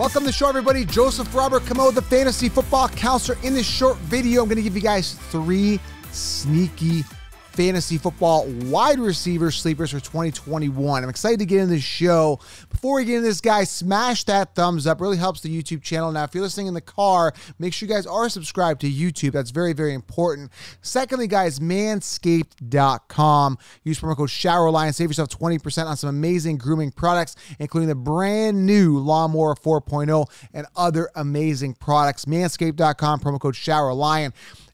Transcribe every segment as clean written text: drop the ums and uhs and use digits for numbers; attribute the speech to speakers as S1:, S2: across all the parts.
S1: Welcome to the show, everybody. Joseph Robert Camo, the fantasy football counselor. In this short video, I'm going to give you guys 3 sneaky fantasy football wide receiver sleepers for 2021. I'm excited to get into this show. Before we get into this, guys, smash that thumbs up. Really helps the YouTube channel. Now, if you're listening in the car, make sure you guys are subscribed to YouTube. That's very, very important. Secondly, guys, manscaped.com. Use promo code ShowerLion. Save yourself 20% on some amazing grooming products, including the brand new Lawnmower 4.0 and other amazing products. Manscaped.com, promo code ShowerLion.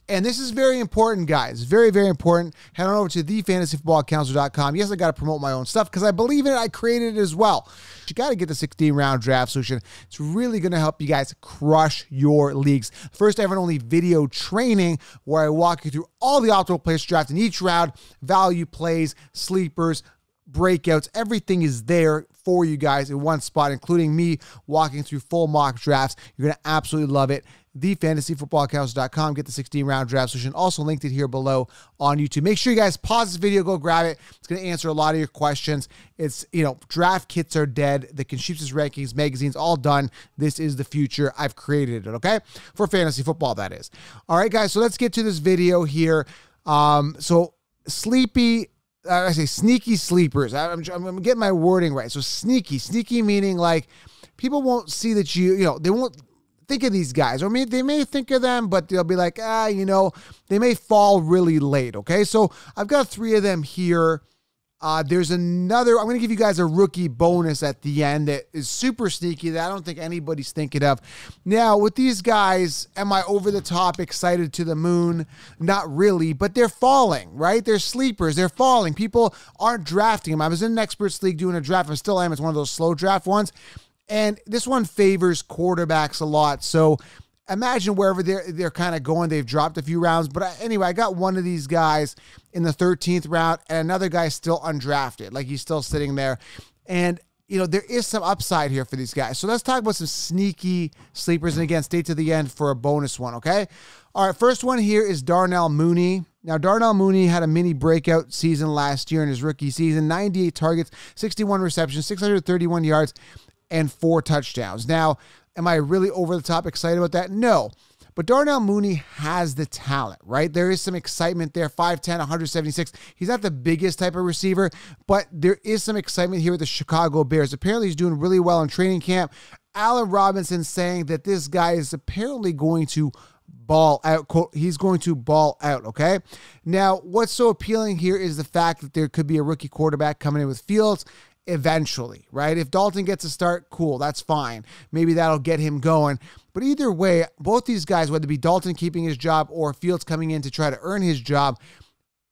S1: And this is very important, guys. Very, very important. Head on over to thefantasyfootballcounselor.com. Yes, I got to promote my own stuff because I believe in it. I created it as well. You got to get the 16-round draft solution. It's really going to help you guys crush your leagues. First ever and only video training where I walk you through all the optimal players to draft in each round, value plays, sleepers, breakouts. Everything is there for you guys in one spot, including me walking through full mock drafts. You're going to absolutely love it. thefantasyfootballcounselor.com. Get the 16-round draft solution. Also linked it here below on YouTube. Make sure you guys pause this video, go grab it. It's going to answer a lot of your questions. It's, draft kits are dead. The Consensus rankings, magazines, all done. This is the future. I've created it, okay? For fantasy football, that is. All right, guys, so let's get to this video here. Sneaky sleepers. I'm getting my wording right. So sneaky meaning like people won't see that they won't think of these guys, or they may think of them, but they'll be like, they may fall really late. Okay. So I've got 3 of them here. There's another, I'm going to give you guys a rookie bonus at the end that is super sneaky that I don't think anybody's thinking of. Now, with these guys, am I over the top excited to the moon? Not really, but they're falling, right? They're sleepers. They're falling. People aren't drafting them. I was in an experts league doing a draft. I still am. It's one of those slow draft ones. And this one favors quarterbacks a lot. So imagine wherever they're kind of going, they've dropped a few rounds. But anyway, I got one of these guys in the 13th round and another guy still undrafted. Like he's still sitting there. And, there is some upside here for these guys. So let's talk about some sneaky sleepers. And again, stay to the end for a bonus one, okay? All right, first one here is Darnell Mooney. Now, Darnell Mooney had a mini breakout season last year in his rookie season. 98 targets, 61 receptions, 631 yards, and 4 touchdowns. Now, am I really over the top excited about that? No. But Darnell Mooney has the talent, right? There is some excitement there. 5'10", 176. He's not the biggest type of receiver, but there is some excitement here with the Chicago Bears. Apparently, he's doing really well in training camp. Allen Robinson saying that this guy is apparently going to ball out. Quote, he's going to ball out, okay? Now, what's so appealing here is the fact that there could be a rookie quarterback coming in with Fields eventually, right? If Dalton gets a start, cool, that's fine. Maybe that'll get him going. But either way, both these guys, whether it be Dalton keeping his job or Fields coming in to try to earn his job,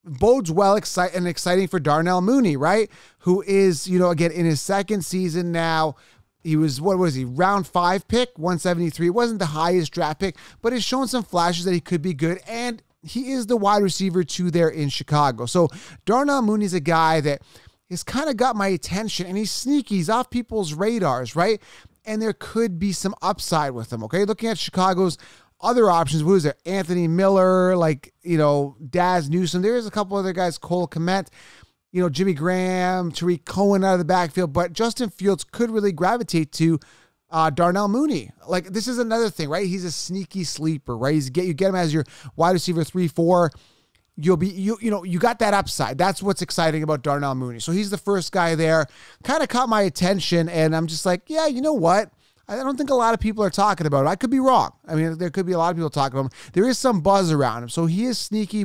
S1: bodes well and exciting for Darnell Mooney, right? Who is, again, in his second season now. He was, round 5 pick, 173. It wasn't the highest draft pick, but it's shown some flashes that he could be good. And he is the wide receiver 2 there in Chicago. So Darnell Mooney's a guy that has kind of got my attention, and he's sneaky. He's off people's radars, right? And there could be some upside with him, okay? Looking at Chicago's other options, who is there? Anthony Miller, Daz Newsome. There's a couple other guys, Cole Kmet, Jimmy Graham, Tariq Cohen out of the backfield, but Justin Fields could really gravitate to Darnell Mooney. Like, this is another thing, right? He's a sneaky sleeper, right? You get him as your wide receiver 3-4. You got that upside. That's what's exciting about Darnell Mooney. So he's the first guy there. Kind of caught my attention, and I'm just like, yeah, you know what? I don't think a lot of people are talking about him. I could be wrong. I mean, there could be a lot of people talking about him. There is some buzz around him. So he is sneaky,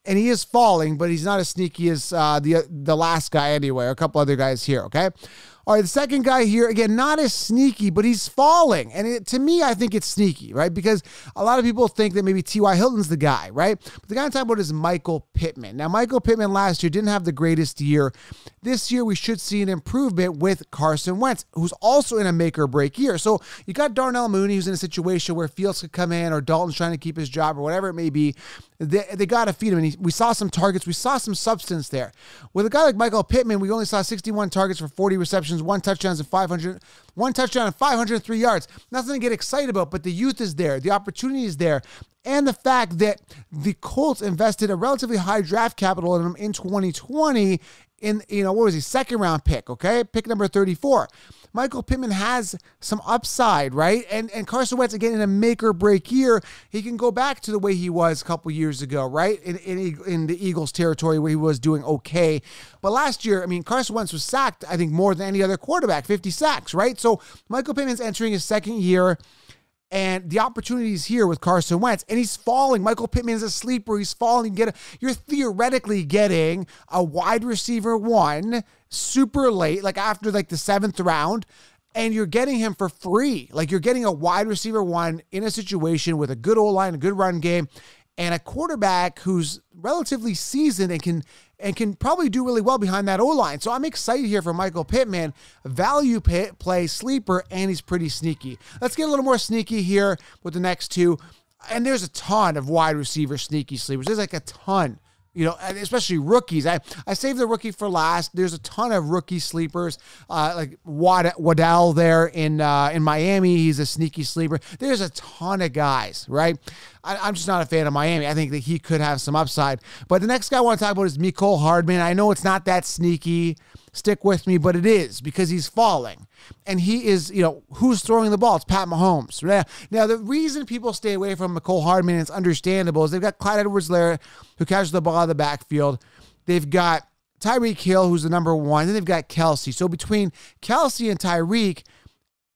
S1: and he is falling, but he's not as sneaky as the last guy anyway, or a couple other guys here, okay? All right, the second guy here, again, not as sneaky, but he's falling. And to me, I think it's sneaky, right? Because a lot of people think that maybe T.Y. Hilton's the guy, right? But the guy I'm talking about is Michael Pittman. Now, Michael Pittman last year didn't have the greatest year. This year, we should see an improvement with Carson Wentz, who's also in a make-or-break year. So you got Darnell Mooney, who's in a situation where Fields could come in, or Dalton's trying to keep his job, or whatever it may be. They got to feed him. And we saw some targets. We saw some substance there. With a guy like Michael Pittman, we only saw 61 targets for 40 receptions, 1 touchdown and 503 yards. Nothing to get excited about, but the youth is there. The opportunity is there. And the fact that the Colts invested a relatively high draft capital in him in 2020 in, what was he? Second round pick, okay? Pick number 34. Michael Pittman has some upside, right? And Carson Wentz, again, in a make or break year, he can go back to the way he was a couple years ago, right? In the Eagles territory where he was doing okay. But last year, I mean, Carson Wentz was sacked, I think, more than any other quarterback, 50 sacks, right? So Michael Pittman's entering his second year. And the opportunity is here with Carson Wentz, and he's falling. Michael Pittman is a sleeper. He's falling. You're theoretically getting a wide receiver 1 super late, like after like the 7th round, and you're getting him for free. Like you're getting a wide receiver 1 in a situation with a good O-line, a good run game, and a quarterback who's relatively seasoned and can probably do really well behind that O-line. So I'm excited here for Michael Pittman, value play sleeper, and he's pretty sneaky. Let's get a little more sneaky here with the next two. And there's a ton of wide receiver sneaky sleepers. There's like a ton. Especially rookies. I saved the rookie for last. There's a ton of rookie sleepers, like Waddell there in Miami. He's a sneaky sleeper. There's a ton of guys, right? I'm just not a fan of Miami. I think that he could have some upside. But the next guy I want to talk about is Mecole Hardman. I know it's not that sneaky. Stick with me, but it is because he's falling. And he is, who's throwing the ball? It's Pat Mahomes. Now, the reason people stay away from Mecole Hardman, and it's understandable, is they've got Clyde Edwards-Helaire, who catches the ball out of the backfield. They've got Tyreek Hill, who's the number 1. Then they've got Kelce. So between Kelce and Tyreek,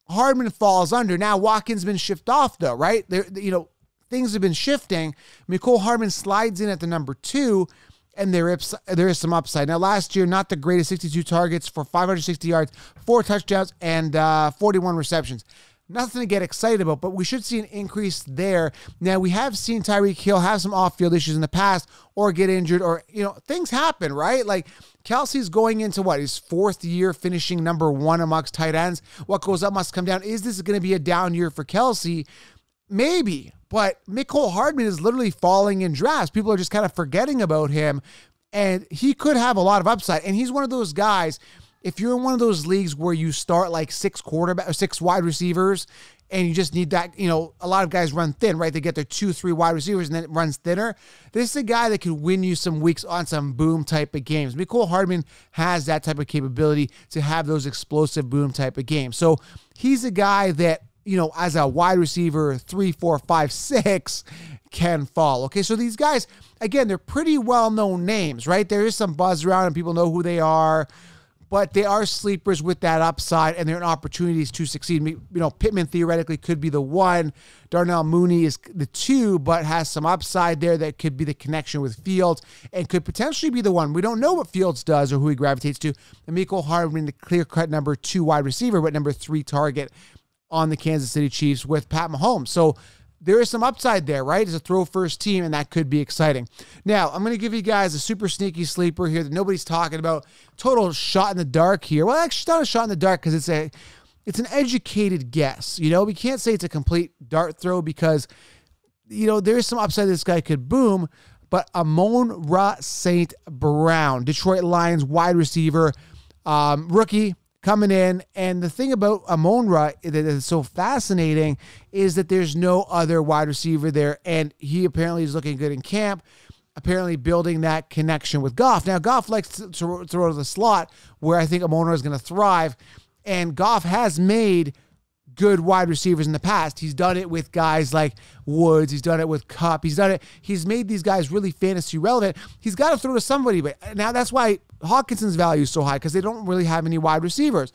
S1: Hardman falls under. Now, Watkins been shipped off, though, right? Things have been shifting. Mecole Hardman slides in at the number 2. And there is some upside. Now, last year, not the greatest, 62 targets for 560 yards, 4 touchdowns, and 41 receptions. Nothing to get excited about, but we should see an increase there. Now, we have seen Tyreek Hill have some off-field issues in the past or get injured or, things happen, right? Like, Kelce's going into his 4th year, finishing number 1 amongst tight ends. What goes up must come down. Is this going to be a down year for Kelce? Maybe. But Mecole Hardman is literally falling in drafts. People are just kind of forgetting about him, and he could have a lot of upside. And he's one of those guys, if you're in one of those leagues where you start like 6 wide receivers, and you just need that, a lot of guys run thin, right? They get their 2-3 wide receivers, and then it runs thinner. This is a guy that can win you some weeks on some boom type of games. Mecole Hardman has that type of capability to have those explosive boom type of games. So he's a guy that, as a wide receiver 3, 4, 5, 6 can fall. Okay, so these guys, again, they're pretty well-known names, right? There is some buzz around and people know who they are, but they are sleepers with that upside and they're in opportunities to succeed. Pittman theoretically could be the 1. Darnell Mooney is the 2, but has some upside there that could be the connection with Fields and could potentially be the 1. We don't know what Fields does or who he gravitates to. And Mecole Hardman, the clear-cut number 2 wide receiver, but number 3 target on the Kansas City Chiefs with Pat Mahomes. So there is some upside there, right? It's a throw-first team, and that could be exciting. Now, I'm going to give you guys a super sneaky sleeper here that nobody's talking about. Total shot in the dark here. Well, actually, it's not a shot in the dark because it's an educated guess. We can't say it's a complete dart throw because, there is some upside this guy could boom, but Amon-Ra St. Brown, Detroit Lions wide receiver, rookie, coming in. And the thing about Amon-Ra that is so fascinating is that there's no other wide receiver there. And he apparently is looking good in camp, apparently building that connection with Goff. Now, Goff likes to throw to the slot where I think Amon-Ra is going to thrive. And Goff has made good wide receivers in the past. He's done it with guys like Woods. He's done it with Kupp. He's made these guys really fantasy relevant. He's got to throw to somebody. But now that's why Hawkinson's value is so high because they don't really have any wide receivers.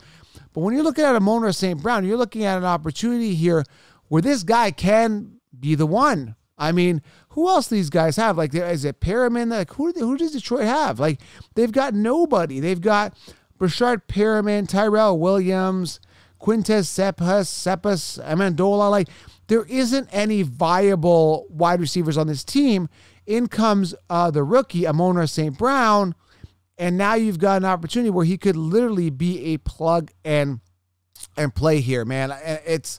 S1: But when you're looking at Amon-Ra St. Brown, you're looking at an opportunity here where this guy can be the 1. I mean, who else do these guys have? Like, is it Perriman? Like, who does Detroit have? Like, they've got nobody. They've got Brashard Perriman, Tyrell Williams, Quintez Cephas, Amendola. Like, there isn't any viable wide receivers on this team. In comes the rookie, Amon-Ra St. Brown, and now you've got an opportunity where he could literally be a plug and play here, man. If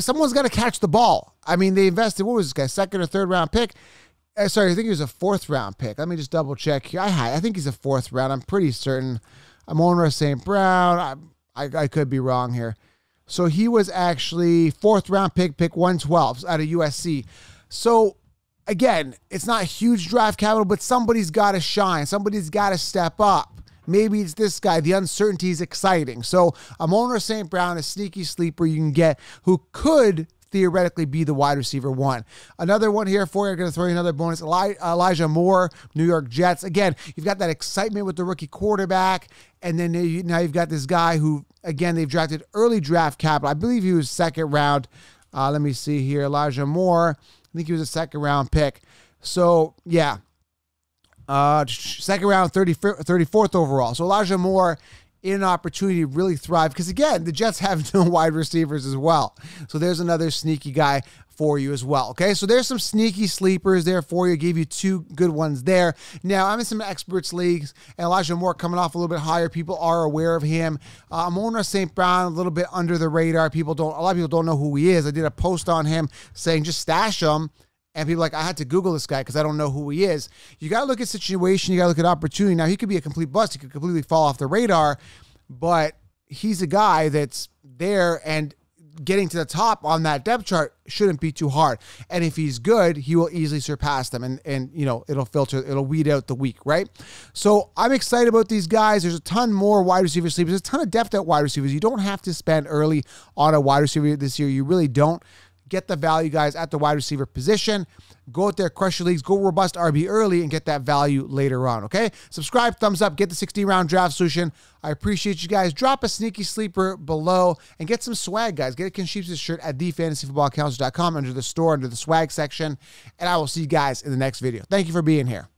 S1: someone's got to catch the ball. I mean, they invested, what was this guy, 2nd or 3rd round pick? Sorry, I think he was a 4th round pick. Let me just double check here. I think he's a 4th round. I'm pretty certain. Amon-Ra St. Brown. I could be wrong here. So he was actually 4th round pick 112 out of USC. So again, it's not huge draft capital, but somebody's got to shine. Somebody's got to step up. maybe it's this guy. The uncertainty is exciting. So Amon-Ra St. Brown, a sneaky sleeper you can get who could theoretically be the wide receiver one. Another one here for you, I'm going to throw you another bonus. Elijah Moore, New York Jets. Again, you've got that excitement with the rookie quarterback, and then now you've got this guy who, again, they've drafted early draft capital. I believe he was second round. Let me see here. Elijah Moore, I think he was a second round pick. So, yeah. Second round, 34th overall. So Elijah Moore in an opportunity to really thrive because, again, the Jets have no wide receivers as well. So there's another sneaky guy for you as well. Okay, so there's some sneaky sleepers there for you. Gave you two good ones there. Now, I'm in some experts leagues, and Elijah Moore coming off a little bit higher. People are aware of him. Amon-Ra St. Brown, a little bit under the radar. A lot of people don't know who he is. I did a post on him saying just stash him. And people are like, I had to Google this guy because I don't know who he is. You got to look at situation. You got to look at opportunity. Now, he could be a complete bust. He could completely fall off the radar, but he's a guy that's there, and getting to the top on that depth chart shouldn't be too hard. And if he's good, he will easily surpass them, and you know, it'll weed out the weak, right? So I'm excited about these guys. There's a ton more wide receiver sleepers. There's a ton of depth at wide receivers. You don't have to spend early on a wide receiver this year. You really don't. Get the value, guys, at the wide receiver position. Go out there, crush your leagues, go robust RB early, and get that value later on, okay? Subscribe, thumbs up, get the 16-round draft solution. I appreciate you guys. Drop a sneaky sleeper below and get some swag, guys. Get a Ken Sheep's shirt at thefantasyfootballcounselor.com under the store, under the swag section, and I will see you guys in the next video. Thank you for being here.